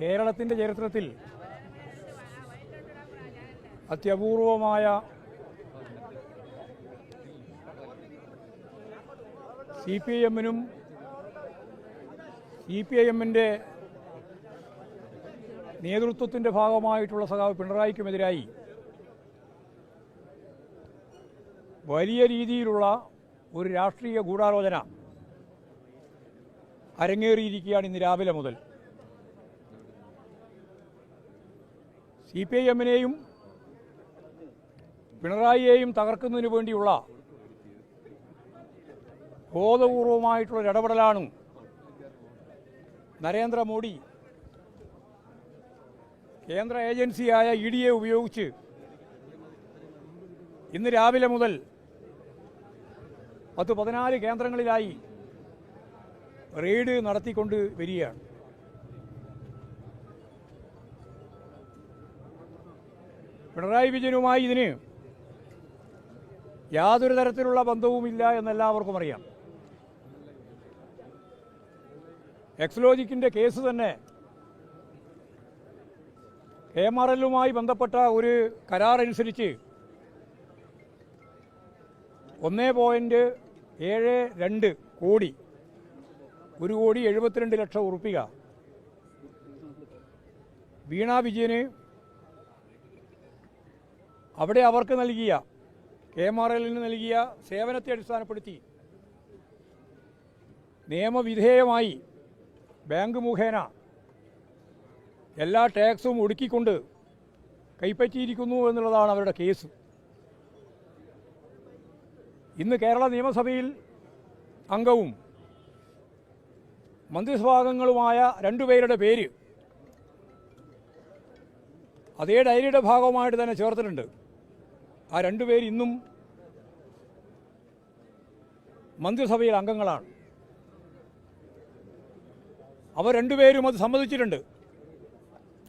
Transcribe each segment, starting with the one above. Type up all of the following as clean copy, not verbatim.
കേരളത്തിൻ്റെ ചരിത്രത്തിൽ അത്യപൂർവമായ CPIM-നും CPIM-ൻ്റെ നേതൃത്വത്തിൻ്റെ ഭാഗമായിട്ടുള്ള സഖാവ് പിണറായിക്കുമെതിരായി വലിയ രീതിയിലുള്ള ഒരു രാഷ്ട്രീയ ഗൂഢാലോചന അരങ്ങേറിയിരിക്കുകയാണ് ഇന്ന് രാവിലെ മുതൽ. CPIM-നെയും പിണറായിയെയും തകർക്കുന്നതിന് വേണ്ടിയുള്ള ബോധപൂർവമായിട്ടുള്ള ഇടപെടലാണ് നരേന്ദ്രമോദി കേന്ദ്ര ഏജൻസിയായ ED-യെ ഉപയോഗിച്ച് ഇന്ന് രാവിലെ മുതൽ 14 കേന്ദ്രങ്ങളിലായി റെയ്ഡ് നടത്തിക്കൊണ്ട് വരികയാണ്. പിണറായി വിജയനുമായി ഇതിന് യാതൊരു തരത്തിലുള്ള ബന്ധവുമില്ല എന്നെല്ലാവർക്കും അറിയാം. എക്സ്ലോജിക്കിൻ്റെ കേസ് തന്നെ KMRL-ലുമായി ബന്ധപ്പെട്ട ഒരു കരാറനുസരിച്ച് 1.72 കോടി, 1,72,00,000 ഉറുപ്പിക വീണ വിജയന് അവിടെ അവർക്ക് നൽകിയ KMRL-ന് നൽകിയ സേവനത്തെ അടിസ്ഥാനപ്പെടുത്തി നിയമവിധേയമായി ബാങ്ക് മുഖേന എല്ലാ ടാക്സും ഒടുക്കിക്കൊണ്ട് കൈപ്പറ്റിയിരിക്കുന്നു എന്നുള്ളതാണ് അവരുടെ കേസ്. ഇന്ന് കേരള നിയമസഭയിൽ അംഗവും മന്ത്രിസഭാംഗങ്ങളുമായ 2 പേരുടെ പേര് അതേ ഡയറിയുടെ ഭാഗമായിട്ട് തന്നെ ചേർത്തിട്ടുണ്ട്. ആ 2 പേര് ഇന്നും മന്ത്രിസഭയിൽ അംഗങ്ങളാണ്. അവർ 2 പേരും അത് സമ്മതിച്ചിട്ടുണ്ട്.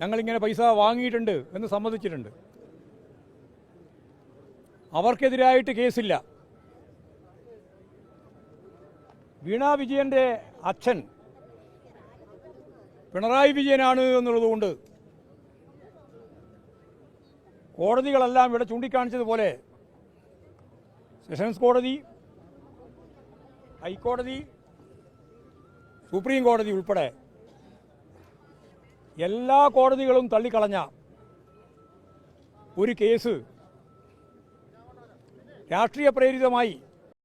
ഞങ്ങളിങ്ങനെ പൈസ വാങ്ങിയിട്ടുണ്ട് എന്ന് സമ്മതിച്ചിട്ടുണ്ട്. അവർക്കെതിരായിട്ട് കേസില്ല. വീണ വിജയൻ്റെ അച്ഛൻ പിണറായി വിജയനാണ് എന്നുള്ളതുകൊണ്ട് കോടതികളെല്ലാം ഇവിടെ ചൂണ്ടിക്കാണിച്ചതുപോലെ സെഷൻസ് കോടതി, ഹൈക്കോടതി, സുപ്രീം കോടതി ഉൾപ്പെടെ എല്ലാ കോടതികളും തള്ളിക്കളഞ്ഞ ഒരു കേസ് രാഷ്ട്രീയ പ്രേരിതമായി